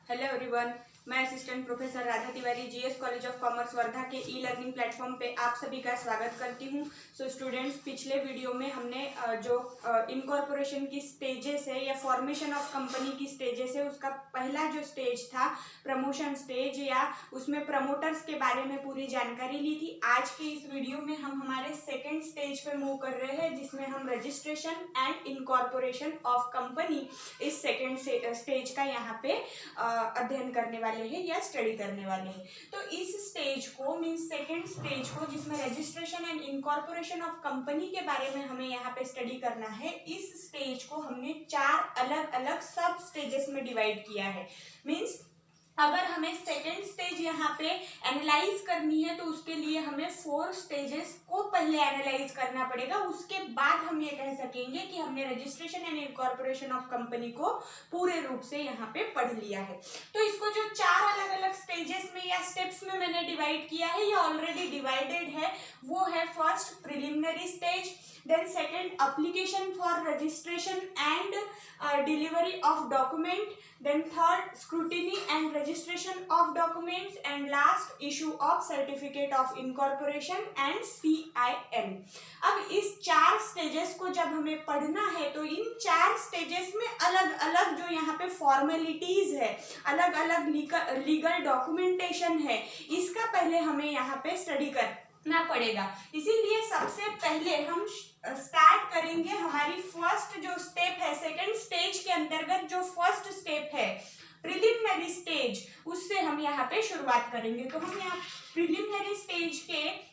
Hello everyone, मैं assistant professor Radha Tiwari GS college of commerce Wardha के e learning platform पे आप सभी का स्वागत करती हूँ। सो स्टूडेंट्स, पिछले वीडियो में हमने जो इनकॉर्पोरेशन की स्टेजेस है या फॉर्मेशन ऑफ कंपनी की स्टेजेस है, उसका पहला जो स्टेज था प्रमोशन स्टेज, या उसमें प्रमोटर्स के बारे में पूरी जानकारी ली थी। आज के इस वीडियो में हम हमारे सेकेंड स्टेज पे मूव कर रहे हैं, जिसमें हम registration and incorporation of company इस सेकेंड स्टेज का यहाँ पे अध्ययन करने वाले हैं या स्टडी करने वाले हैं। तो इस स्टेज को मींस सेकेंड स्टेज को, जिसमें registration and incorporation of company के बारे में हमें यहाँ पे स्टडी करना है, इस स्टेज को हमने 4 अलग अलग सब स्टेजेस में डिवाइड किया है। मींस अगर हमें सेकेंड स्टेज यहाँ पे एनालाइज करनी है तो उसके लिए हमें 4 स्टेजेस को पहले एनालाइज करना पड़ेगा। उसके बाद हम ये कह सकेंगे कि हमने registration and incorporation of company को पूरे रूप से यहाँ पे पढ़ लिया है। तो इसको जो 4 अलग अलग स्टेजेस में या स्टेप्स में मैंने डिवाइड किया है, ये ऑलरेडी डिवाइडेड है। वो है first preliminary stage, then second application for registration and delivery of document, then third scrutiny and registration of documents, and last issue of certificate of incorporation and CIN। अब इस 4 stages को जब हमें पढ़ना है तो इन 4 स्टेजेस में अलग अलग जो यहाँ पे फॉर्मेलिटीज है, अलग अलग लीगल डॉक्यूमेंटेशन है, इसका पहले हमें यहाँ पे स्टडी करना पड़ेगा। इसीलिए सबसे पहले हम स्टार्ट करेंगे हमारी फर्स्ट जो स्टेप है सेकेंड स्टेज के अंतर्गत, जो फर्स्ट स्टेप है प्रिलिमिनरी स्टेज, उससे हम यहाँ पे शुरुआत करेंगे। तो हम यहाँ प्रिलिमिनरी स्टेज के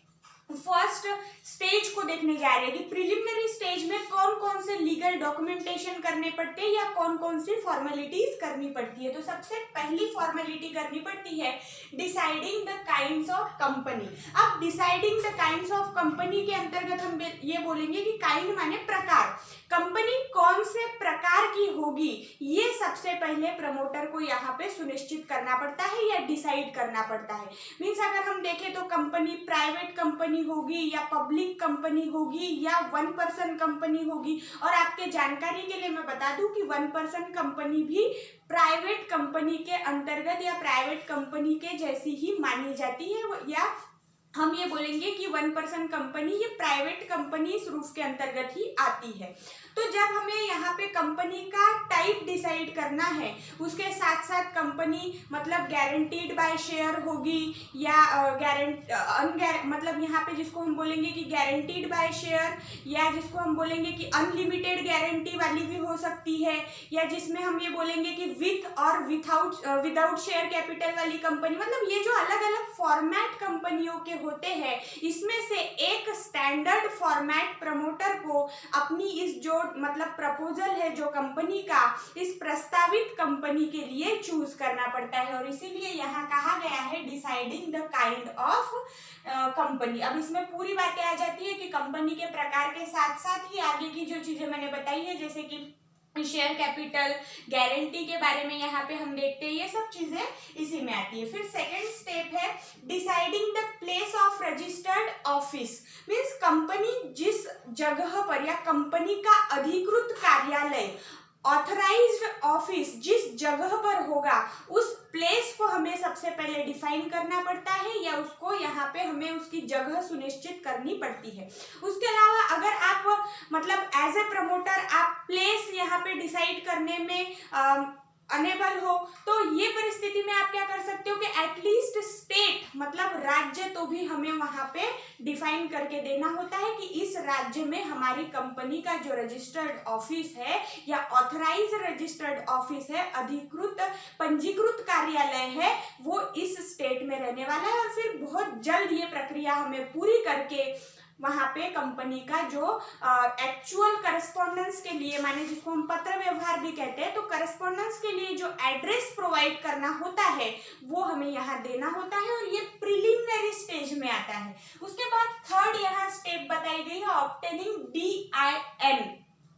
फर्स्ट स्टेज को देखने जा रहे हैं कि प्रिलिमिनरी स्टेज में कौन कौन से लीगल डॉक्यूमेंटेशन करने पड़ते हैं या कौन कौन सी फॉर्मेलिटीज करनी पड़ती है। तो सबसे पहली फॉर्मेलिटी करनी पड़ती है deciding the kinds of company. अब deciding the kinds of company के अंतर्गत हम ये बोलेंगे कि काइंड माने प्रकार, कंपनी कौन से प्रकार की होगी, ये सबसे पहले प्रमोटर को यहाँ पे सुनिश्चित करना पड़ता है या डिसाइड करना पड़ता है। मीन्स अगर हम देखें तो कंपनी प्राइवेट कंपनी होगी या पब्लिक कंपनी होगी या 1 पर्सन कंपनी होगी। और आपके जानकारी के लिए मैं बता दूं कि 1 पर्सन कंपनी भी प्राइवेट कंपनी के अंतर्गत या प्राइवेट कंपनी के जैसी ही मानी जाती है, या हम ये बोलेंगे कि 1 पर्सन कंपनी ये प्राइवेट कंपनी इस रूफ के अंतर्गत ही आती है। तो जब हमें यहाँ पे कंपनी का टाइप डिसाइड करना है, उसके साथ साथ कंपनी मतलब गारंटीड बाय शेयर होगी या मतलब यहाँ पे जिसको हम बोलेंगे कि गारंटीड बाय शेयर, या जिसको हम बोलेंगे कि अनलिमिटेड गारंटी वाली भी हो सकती है, या जिसमें हम ये बोलेंगे कि विथ और विदाउट शेयर कैपिटल वाली कंपनी। मतलब ये जो अलग अलग फॉर्मेट कंपनियों के होते हैं, इसमें से एक स्टैंडर्ड फॉर्मेट प्रमोटर को अपनी इस जो मतलब प्रपोजल है जो कंपनी का, इस प्रस्तावित कंपनी के लिए चूज करना पड़ता है। और इसीलिए यहाँ कहा गया है deciding the kind of company. अब इसमें पूरी बातें आ जाती है कि कंपनी के प्रकार के साथ साथ ही आगे की जो चीजें मैंने बताई है, जैसे कि शेयर कैपिटल, गारंटी के बारे में यहाँ पे हम देखते हैं, ये सब चीजें इसी में आती है। फिर सेकंड स्टेप है deciding the place of registered office. Means company जिस जगह पर या कंपनी का अधिकृत कार्यालय, ऑथराइज्ड ऑफिस जिस जगह पर होगा, उस प्लेस को हमें सबसे पहले डिफाइन करना पड़ता है, या उसको यहाँ पे हमें उसकी जगह सुनिश्चित करनी पड़ती है। उसके अलावा अगर आप मतलब एज ए प्रमोटर आप प्लेस यहाँ पे डिसाइड करने में अनेबल हो, तो ये परिस्थिति में आप क्या कर सकते हो कि एटलीस्ट स्टेट मतलब राज्य तो भी हमें वहां पे डिफाइन करके देना होता है कि इस राज्य में हमारी कंपनी का जो रजिस्टर्ड ऑफिस है या ऑथराइज रजिस्टर्ड ऑफिस है, अधिकृत पंजीकृत कार्यालय है, वो इस स्टेट में रहने वाला है। और फिर बहुत जल्द ये प्रक्रिया हमें पूरी करके वहां पे कंपनी का जो एक्चुअल करस्पॉन्डेंस के लिए, माने जिसको हम पत्र व्यवहार भी कहते हैं, तो करस्पॉन्डेंस के लिए जो एड्रेस प्रोवाइड करना होता है वो हमें यहाँ देना होता है, और ये प्रिलिमिनरी स्टेज में आता है। उसके बाद थर्ड यहाँ स्टेप बताई गई है obtaining DIN,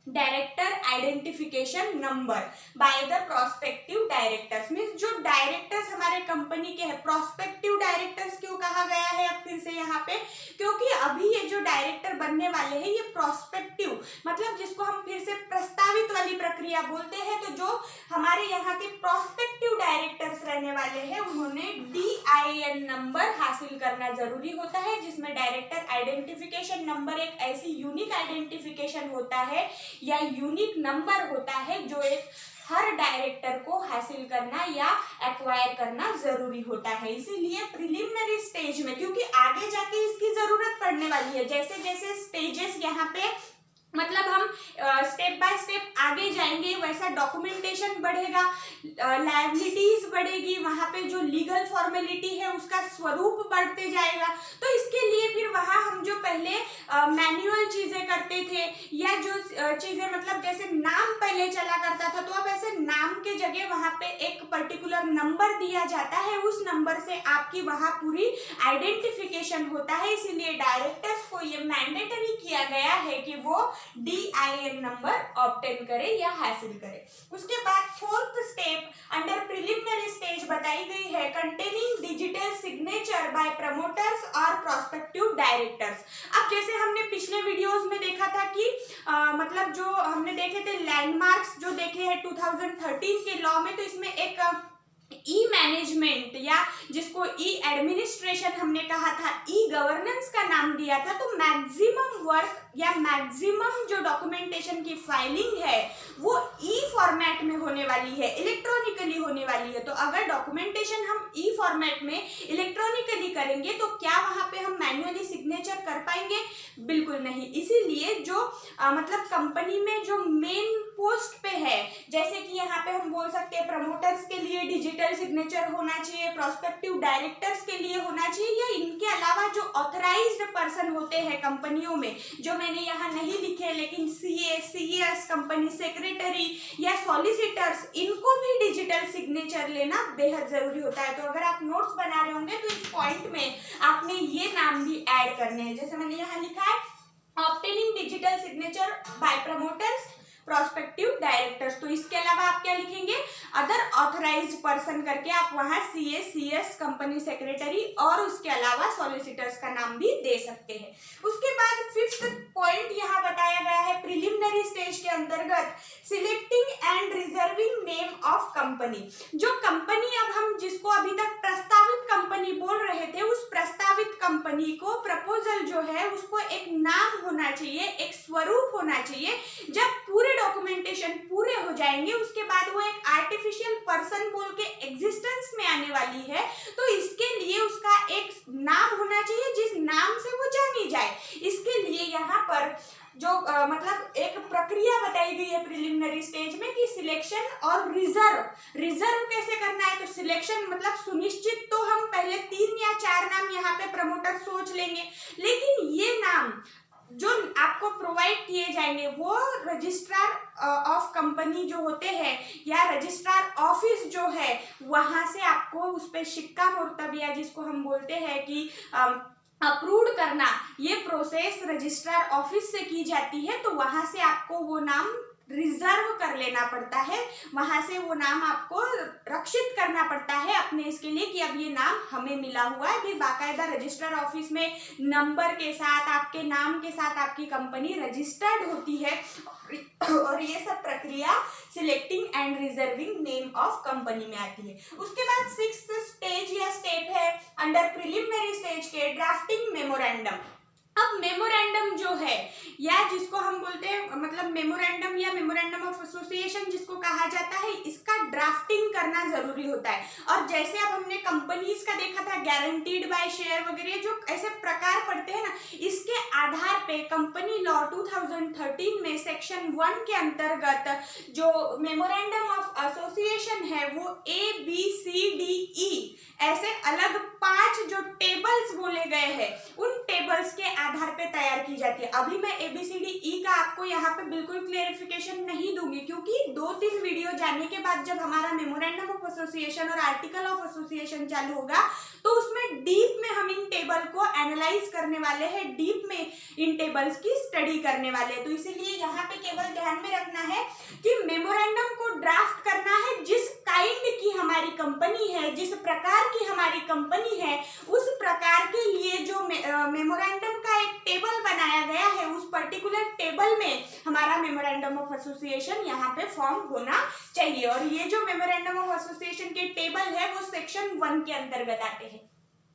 director identification number, by the prospective directors. Means जो डायरेक्टर्स हमारे कंपनी के हैं, प्रोस्पेक्टिव डायरेक्टर्स क्यों कहा गया है अब फिर से यहाँ पे, क्योंकि अभी ये जो डायरेक्टर बनने वाले हैं ये प्रोस्पेक्टिव मतलब जिसको हम फिर से प्रस्तावित वाली प्रक्रिया बोलते हैं, तो जो हमारे यहाँ के प्रोस्पेक्टिव डायरेक्टर करने वाले हैं उन्होंने DIN नंबर हासिल करना जरूरी होता है, जिसमें डायरेक्टर आइडेंटिफिकेशन नंबर एक ऐसी यूनिक आइडेंटिफिकेशन होता है या यूनिक नंबर होता है जो एक हर डायरेक्टर को हासिल करना या एक्वायर करना जरूरी होता है। इसीलिए प्रिलिमिनरी स्टेज में, क्योंकि आगे जाके इसकी जरूरत पड़ने वाली है, जैसे जैसे स्टेजेस यहाँ पे मतलब हम स्टेप बाय स्टेप आगे जाएंगे वैसा डॉक्यूमेंटेशन बढ़ेगा, लायबिलिटीज बढ़ेगी, वहाँ पे जो लीगल फॉर्मेलिटी है उसका स्वरूप बढ़ते जाएगा। तो इसके लिए फिर वहाँ हम जो पहले मैनुअल चीजें करते थे या जो चीजें मतलब जैसे नाम पहले चला करता था, तो अब ऐसे नाम के जगह वहाँ पे एक पर्टिकुलर नंबर दिया जाता है, उस नंबर से आपकी वहाँ पूरी आइडेंटिफिकेशन होता है। इसीलिए डायरेक्टर्स को ये मैंडेटरी किया गया है कि वो DIN नंबर ऑब्टेन करे या हासिल करे। उसके बाद fourth step under preliminary stage बताई गई है, containing digital signature bye promoters और प्रोस्पेक्टिव डायरेक्टर्स। अब जैसे हमने पिछले वीडियोस में देखा था कि मतलब जो हमने देखे थे लैंडमार्क्स जो देखे हैं 2013 के लॉ में, तो इसमें एक ई मैनेजमेंट या जिसको ई एडमिनिस्ट्रेशन हमने कहा था, ई गवर्नेंस का नाम दिया था। तो मैक्सिमम वर्क या मैक्सिमम जो डॉक्यूमेंटेशन की फाइलिंग है वो ई फॉर्मेट में होने वाली है, इलेक्ट्रॉनिकली होने वाली है। तो अगर डॉक्यूमेंटेशन हम ई फॉर्मेट में इलेक्ट्रॉनिकली करेंगे तो क्या वहां पे हम मैन्युअली सिग्नेचर कर पाएंगे? बिल्कुल नहीं। इसीलिए जो मतलब कंपनी में जो मेन पोस्ट पे है, जैसे कि यहाँ पे हम बोल सकते हैं प्रमोटर्स के लिए डिजिटल सिग्नेचर होना चाहिए, प्रोस्पेक्टिव डायरेक्टर्स के लिए होना चाहिए, या इनके अलावा जो ऑथराइज्ड पर्सन होते हैं कंपनियों में, जो मैंने यहाँ नहीं लिखे लेकिन CA, CS, कंपनी सेक्रेटरी या सॉलिसिटर्स, इनको भी डिजिटल सिग्नेचर लेना बेहद जरूरी होता है। तो अगर आप नोट्स बना रहे होंगे तो इस पॉइंट में आपने ये नाम भी ऐड करने हैं, जैसे मैंने यहाँ लिखा है obtaining digital signature bye promoters prospective directors. तो इसके अलावा आप क्या लिखेंगे? अदर ऑथराइज्ड पर्सन करके आप वहां CA, CS, कंपनी सेक्रेटरी और उसके अलावा सॉलिसिटर्स का नाम भी दे सकते हैं। उसके बाद फिफ्थ पॉइंट यहाँ बताया गया है प्रिलिमिनरी स्टेज के अंतर्गत selecting and reserving name of company. जो कंपनी अब हम जिसको अभी तक प्रस्तावित कंपनी बोल रहे थे, उस प्रस्तावित कंपनी को प्रपोजल जो है उसको एक नाम होना चाहिए, एक स्वरूप होना चाहिए। जब पूरे डॉक्यूमेंटेशन पूरे हो जाएंगे उसके बाद वो एक आर्टिफिशियल पर्सन बोल के एग्जिस्टेंस में आने वाली है, तो इसके लिए उसका एक नाम होना चाहिए जिस नाम से वो जानी जाए। इसके लिए यहाँ पर जो मतलब एक प्रक्रिया बताई गई है प्रिलिमिनरी स्टेज में कि सिलेक्शन और रिजर्व कैसे करना है। तो सिलेक्शन मतलब सुनिश्चित तो हम पहले 3 या 4 नाम यहाँ पे प्रमोटर सोच लेंगे, लेकिन ये नाम जो आपको प्रोवाइड किए जाएंगे वो रजिस्ट्रार ऑफ कंपनी जो होते हैं या रजिस्ट्रार ऑफिस जो है वहां से आपको उस पर सिक्का मुर्तब या जिसको हम बोलते हैं कि अप्रूव करना, ये प्रोसेस रजिस्ट्रार ऑफिस से की जाती है। तो वहां से आपको वो नाम रिजर्व कर लेना पड़ता है, वहां से वो नाम आपको रक्षित करना पड़ता है अपने इसके लिए कि अब ये नाम हमें मिला हुआ है। फिर बाकायदा रजिस्टर ऑफिस में नंबर के साथ आपके नाम के साथ आपकी कंपनी रजिस्टर्ड होती है और ये सब प्रक्रिया selecting and reserving name of company में आती है। उसके बाद सिक्स्थ स्टेज या स्टेप है अंडर प्रिलिमिनरी स्टेज के ड्राफ्टिंग मेमोरेंडम। अब मेमोरेंडम जो है या जिसको हम बोलते हैं मतलब मेमोरेंडम या मेमोरेंडम ऑफ एसोसिएशन जिसको कहा जाता है, इसका ड्राफ्टिंग करना जरूरी होता है। और जैसे अब हमने कंपनीज का देखा था गारंटीड बाय शेयर वगैरह जो ऐसे प्रकार पड़ते हैं ना, इसके आधार पे कंपनी लॉ 2013 में सेक्शन 1 के अंतर्गत जो मेमोरेंडम ऑफ एसोसिएशन है वो ABCDE ऐसे अलग 5 जो टेबल्स बोले गए हैं उन टेबल्स के आधार पे तैयार की जाती है। अभी मैं ABCDE का आपको यहाँ पे बिल्कुल क्लेरिफिकेशन नहीं दूंगी क्योंकि 2-3 वीडियो जाने के बाद जब हमारा मेमोरेंडम ऑफ एसोसिएशन और आर्टिकल ऑफ एसोसिएशन चालू होगा तो उसमें डीप में हम इन टेबल को एनालाइज करने वाले हैं, डीप में इन टेबल्स की स्टडी करने वाले हैं। तो इसीलिए यहाँ पे केवल ध्यान में रखना है कि मेमोरेंडम को ड्राफ्ट करना है जिस काइंड की हमारी कंपनी है, जिस प्रकार की हमारी कंपनी है, उस प्रकार के लिए जो मेमोरेंडम का एक टेबल बनाया गया है उस पर्टिकुलर टेबल में हमारा मेमोरेंडम ऑफ एसोसिएशन यहाँ पे फॉर्म होना चाहिए। और ये जो मेमोरेंडम ऑफ एसोसिएशन के टेबल है वो सेक्शन 1 के अंतर्गत आते हैं।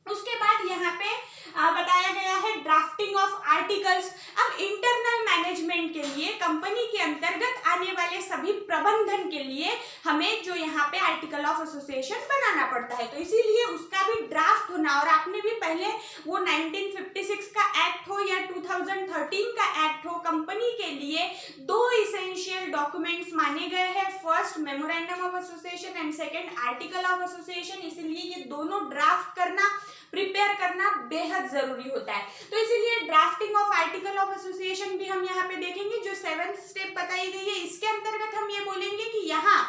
उसके बाद यहाँ पे बताया गया है ड्राफ्टिंग ऑफ आर्टिकल्स। अब इंटरनल मैनेजमेंट के लिए कंपनी के अंतर्गत आने वाले सभी प्रबंधन के लिए हमें जो यहाँ पे आर्टिकल ऑफ एसोसिएशन बनाना पड़ता है, तो इसीलिए उसका भी ड्राफ्ट होना। और आपने भी पहले वो 1956 का एक्ट हो या 2013 का एक्ट हो, कंपनी के लिए 2 इसेंशियल डॉक्यूमेंट्स माने गए हैं, first memorandum of association and second article of association. इसीलिए ये दोनों ड्राफ्ट करना, प्रिपेयर करना बेहद जरूरी होता है। तो इसीलिए drafting of article of association भी हम यहाँ पे देखेंगे। जो 7th स्टेप बताई गई है इसके अंतर्गत हम ये बोलेंगे कि यहाँ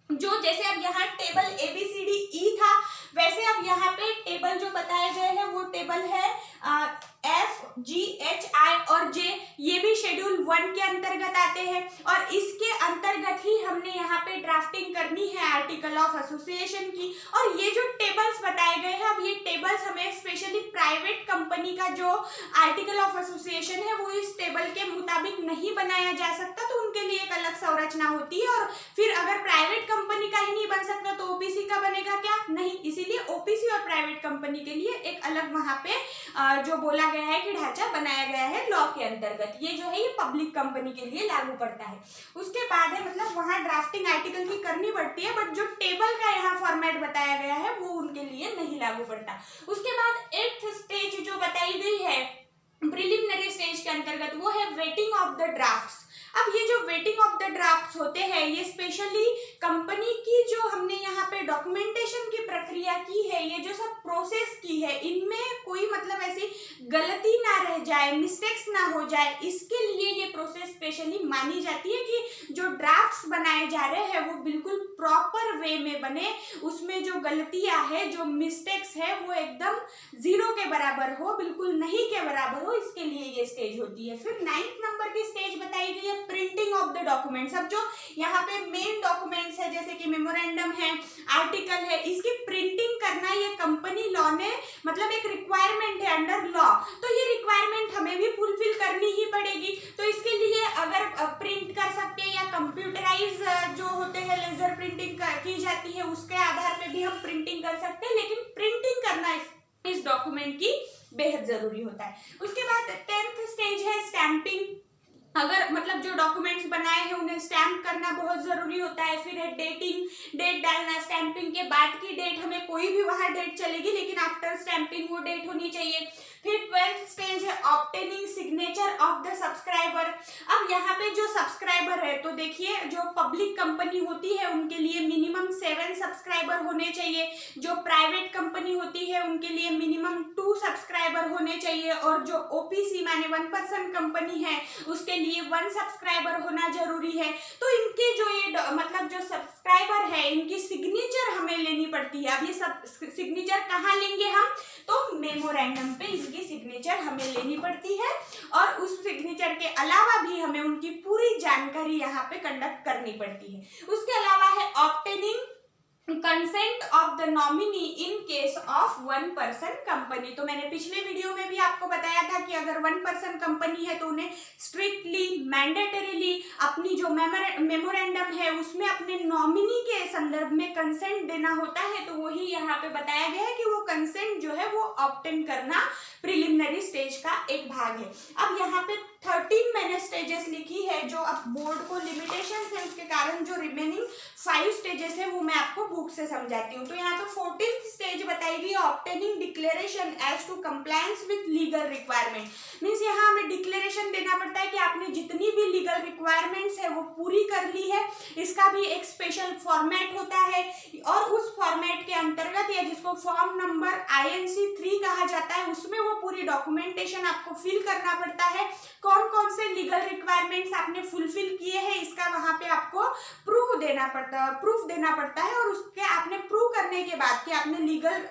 जो जैसे अब यहाँ टेबल ABCDE था, वैसे अब यहाँ पे टेबल जो बताए गए हैं वो टेबल है F, G, H, I और J। ये भी शेड्यूल 1 के अंतर्गत आते हैं और इसके अंतर्गत ही हमने यहाँ पे ड्राफ्टिंग करनी है आर्टिकल ऑफ एसोसिएशन की। और ये जो टेबल्स बताए गए हैं, अब ये टेबल्स हमें स्पेशली प्राइवेट कंपनी का जो आर्टिकल ऑफ एसोसिएशन है वो इस टेबल के मुताबिक नहीं बनाया जा सकता, तो उनके लिए एक अलग संरचना होती है। और फिर अगर प्राइवेट कंपनी का ही नहीं बन सकता तो ओपीसी का बनेगा क्या? नहीं। इसीलिए ओपीसी और प्राइवेट कंपनी के लिए एक अलग वहां पे जो बोला गया है कि ढांचा बनाया गया है लॉ के अंतर्गत। ये जो है ये पब्लिक कंपनी के लिए लागू पड़ता है। उसके बाद है मतलब वहां ड्राफ्टिंग आर्टिकल की करनी पड़ती है, बट जो टेबल का यहाँ फॉर्मेट बताया गया है वो उनके लिए नहीं लागू पड़ता। उसके बाद 8th स्टेज जो बताई गई है प्रिलिमिनरी स्टेज के अंतर्गत वो है वेटिंग ऑफ द ड्राफ्ट्स। अब ये जो वेटिंग ऑफ द ड्राफ्ट्स होते हैं ये स्पेशली कंपनी की जो हमने यहाँ पे डॉक्यूमेंटेशन की प्रक्रिया की है, ये जो सब प्रोसेस की है, इनमें कोई मतलब ऐसी गलती ना रह जाए, मिस्टेक्स ना हो जाए, इसके लिए ये प्रोसेस स्पेशली मानी जाती है कि जो ड्राफ्ट्स बनाए जा रहे हैं वो बिल्कुल प्रॉपर वे में बने, उसमें जो गलतियां है, जो मिस्टेक्स है वो एकदम 0 के बराबर हो, बिल्कुल नहीं के बराबर हो, इसके लिए ये स्टेज होती है। फिर 9th नंबर की स्टेज बताई गई है प्रिंटिंग ऑफ द डॉक्यूमेंट्स। अब जो यहाँ पे मेन डॉक्यूमेंट्स है जैसे कि मेमोरेंडम है, आर्टिकल है, इसकी प्रिंटिंग करना ये कंपनी लॉ ने मतलब एक रिक्वायरमेंट है अंडर लॉ, तो ये रिक्वायरमेंट हमें भी फुलफिल करनी ही पड़ेगी। तो इसके लिए अगर प्रिंट कर सकते हैं या कंप्यूटराइज जो होते हैं लेजर प्रिंटिंग की जाती है उसके आधार पे भी हम प्रिंटिंग कर सकते हैं, लेकिन प्रिंटिंग करना इस डॉक्यूमेंट की बेहद जरूरी होता है। उसके बाद 10th स्टेज है स्टैंपिंग। अगर मतलब जो डॉक्यूमेंट्स बनाए हैं उन्हें स्टैम्प करना बहुत जरूरी होता है। फिर है डेटिंग, डेट डालना, स्टैंपिंग के बाद की डेट हमें कोई भी वहां डेट चलेगी लेकिन आफ्टर स्टैंपिंग वो डेट होनी चाहिए। फिर 12th स्टेज है obtaining signature of the subscriber. अब यहाँ पे जो सब्सक्राइबर है तो देखिए जो पब्लिक कंपनी होती है उनके लिए मिनिमम 7 सब्सक्राइबर होने चाहिए, जो प्राइवेट कंपनी होती है उनके लिए मिनिमम 2 सब्सक्राइबर होने चाहिए, और जो ओपीसी माने 1 पर्सन कंपनी है उसके लिए 1 सब्सक्राइबर होना जरूरी है। तो इनके जो ये मतलब जो सब्सक्राइबर है इनकी सिग्नेचर हमें लेनी पड़ती है। अब ये सब सिग्नेचर कहाँ लेंगे हम? तो मेमोरेंडम पे इसकी सिग्नेचर हमें लेनी पड़ती है, और उस सिग्नेचर के अलावा भी हमें उनकी पूरी जानकारी यहाँ पे कंडक्ट करनी पड़ती है। उसके अलावा है obtaining consent of the nominee in case of 1 person company. तो मैंने पिछले वीडियो में भी आपको बताया था कि अगर 1 पर्सन कंपनी है तो उन्हें स्ट्रिक्टली मैंडेटरीली अपनी जो मेमोरेंडम है उसमें अपने नॉमिनी के संदर्भ में कंसेंट देना होता है। तो वही यहाँ पे बताया गया है कि वो कंसेंट जो है वो ऑब्टेन करना प्रिलिमिनरी स्टेज का एक भाग है। अब यहाँ पे 13 मैंने स्टेजेस लिखी है, जो अब बोर्ड को लिमिटेशन है उसके कारण जो रिमेनिंग 5 स्टेजेस है वो मैं आपको बुक से समझाती हूँ। तो यहाँ पे 14th स्टेज बताई गई obtaining declaration as to compliance with legal requirement. Means यहाँ हमें डिक्लेरेशन देना पड़ता है कि आपने जितनी भी लीगल रिक्वायरमेंट्स है वो पूरी कर ली है। इसका भी एक स्पेशल फॉर्मेट होता है, और उस फॉर्मेट के अंतर्गत या जिसको फॉर्म नंबर INC 3 कहा जाता है उसमें वो पूरी डॉक्यूमेंटेशन आपको फिल करना पड़ता है। कौन कौन से लीगल रिक्वायरमेंट्स आपने फुलफिल किए हैं इसका वहां पे आपको प्रूफ देना पड़ता है, और उसके आपने प्रूव करने के बाद कि आपने लीगल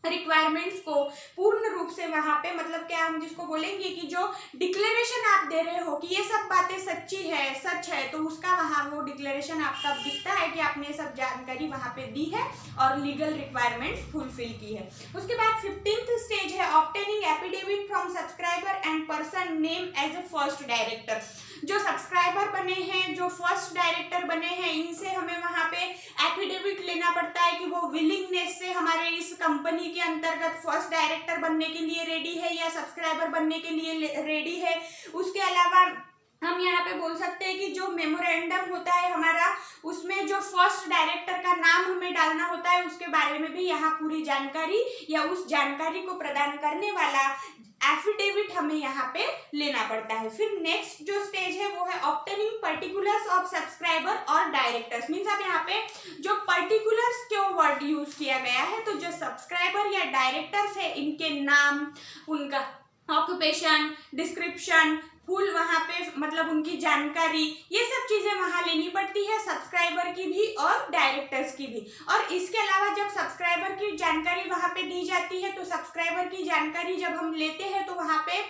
रिक्वायरमेंट्स को पूर्ण रूप से वहाँ पे मतलब क्या हम जिसको बोलेंगे कि जो डिक्लेरेशन आप दे रहे हो कि ये सब बातें सच्ची है, सच है, तो उसका वहाँ वो डिक्लेरेशन आपका दिखता है कि आपने ये सब जानकारी वहाँ पे दी है और लीगल रिक्वायरमेंट्स फुलफिल की है। उसके बाद 15th स्टेज है obtaining affidavit from subscriber and person name as a first director. जो सब्सक्राइबर बने हैं, जो फर्स्ट डायरेक्टर बने हैं, इनसे हमें वहाँ पे एफिडेविट लेना पड़ता है कि वो विलिंगनेस से हमारे इस कंपनी के अंतर्गत फर्स्ट डायरेक्टर बनने के लिए रेडी है या सब्सक्राइबर बनने के लिए रेडी है। उसके अलावा हम यहाँ पे बोल सकते हैं कि जो मेमोरेंडम होता है हमारा, उसमें जो फर्स्ट डायरेक्टर का नाम हमें डालना होता है, उसके बारे में भी यहाँ पूरी जानकारी या उस जानकारी को प्रदान करने वाला एफिडेविट हमें यहाँ पे लेना पड़ता है। फिर नेक्स्ट जो स्टेज है वो है ऑब्टेनिंग पर्टिकुलर्स ऑफ सब्सक्राइबर और डायरेक्टर्स। मीन्स अब यहाँ पे जो पर्टिकुलर्स क्यों वर्ड यूज किया गया है, तो जो सब्सक्राइबर या डायरेक्टर्स है इनके नाम, उनका ऑक्यूपेशन, डिस्क्रिप्शन, फुल वहाँ पे मतलब उनकी जानकारी, ये सब चीजें वहाँ लेनी पड़ती है सब्सक्राइबर की भी और डायरेक्टर्स की भी। और इसके अलावा जब सब्सक्राइबर की जानकारी वहाँ पे दी जाती है तो सब्सक्राइबर की जानकारी जब हम लेते हैं तो वहाँ पे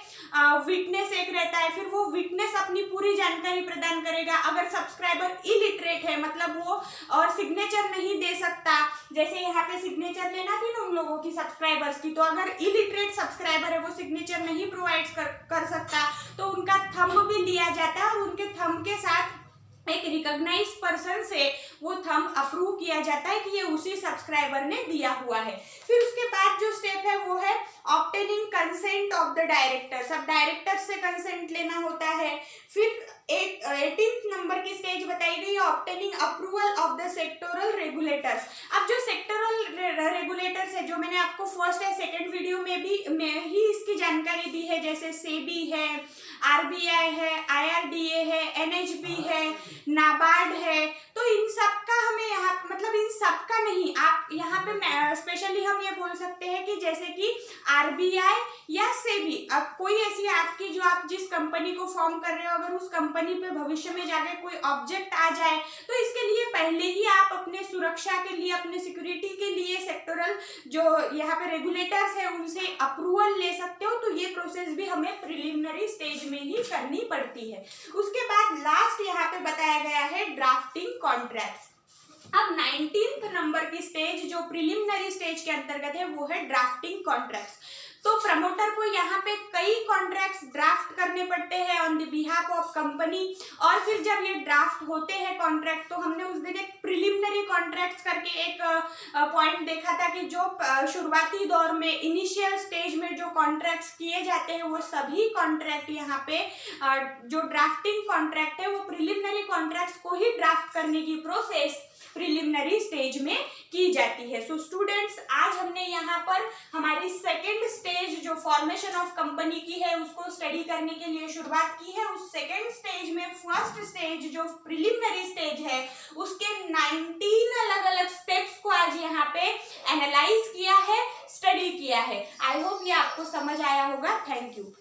विटनेस एक रहता है, फिर वो विटनेस अपनी पूरी जानकारी प्रदान करेगा। अगर सब्सक्राइबर इलिटरेट है मतलब वो और सिग्नेचर नहीं दे सकता, जैसे यहाँ पे सिग्नेचर लेना थी ना उन लोगों की सब्सक्राइबर्स की, तो अगर इलिटरेट सब्सक्राइबर है वो सिग्नेचर नहीं प्रोवाइड कर सकता तो उनका थंब भी लिया जाता है और उनके थंब के साथ एक रिकॉग्नाइज पर्सन से वो थंब अप्रूव किया जाता है कि ये उसी सब्सक्राइबर ने दिया हुआ है। फिर उसके बाद जो स्टेप है वो है obtaining consent of the director. सब डायरेक्टर से कंसेंट लेना होता है। फिर 18th नंबर की स्टेज बताई गई है obtaining approval of the sectoral regulators. अब जो सेक्टोरल रेगुलेटर्स है, जो मैंने आपको फर्स्ट या सेकंड वीडियो में ही इसकी जानकारी दी है, जैसे सेबी है, आरबीआई है, आईआरडीए है, एनएचबी है, नाबार्ड है, तो इन सब का हमें यहाँ मतलब इन सब का नहीं, आप यहाँ पे स्पेशली हम ये बोल सकते हैं कि जैसे कि आरबीआई या सेबी, अब कोई ऐसी आपकी जो आप जिस कंपनी को फॉर्म कर रहे हो, अगर उस कंपनी पे भविष्य में जाके कोई ऑब्जेक्ट आ जाए तो इसके लिए पहले ही आप अपने सुरक्षा के लिए, अपने सिक्योरिटी के लिए सेक्टोरल जो यहाँ पे रेगुलेटर्स है उनसे अप्रूवल ले सकते हो। तो ये प्रोसेस भी हमें प्रिलिमिनरी स्टेज में ही करनी पड़ती है। उसके बाद लास्ट यहाँ पे बताया गया है ड्राफ्टिंग कॉन्ट्रैक्ट्स। अब 19th नंबर की स्टेज जो प्रिलिमिनरी स्टेज के अंतर्गत है वो है ड्राफ्टिंग कॉन्ट्रैक्ट्स। तो प्रमोटर को यहाँ पे कई कॉन्ट्रैक्ट्स ड्राफ्ट करने पड़ते हैं on the behalf of company, और फिर जब ये ड्राफ्ट होते हैं कॉन्ट्रैक्ट, तो हमने उस दिन एक प्रिलिमिनरी कॉन्ट्रैक्ट्स करके एक पॉइंट देखा था कि जो शुरुआती दौर में इनिशियल स्टेज में जो कॉन्ट्रैक्ट्स किए जाते हैं वो सभी कॉन्ट्रैक्ट यहाँ पे जो ड्राफ्टिंग कॉन्ट्रैक्ट है वो प्रिलिमिनरी कॉन्ट्रैक्ट्स को ही ड्राफ्ट करने की प्रोसेस प्रिलिमिनरी स्टेज में की जाती है। सो स्टूडेंट्स, आज हमने यहाँ पर हमारी सेकेंड स्टेज जो फॉर्मेशन ऑफ कंपनी की है उसको स्टडी करने के लिए शुरुआत की है। उस सेकेंड स्टेज में फर्स्ट स्टेज जो प्रिलिमिनरी स्टेज है उसके 19 अलग अलग स्टेप्स को आज यहाँ पे एनालाइज किया है, स्टडी किया है। आई होप ये आपको समझ आया होगा। Thank you.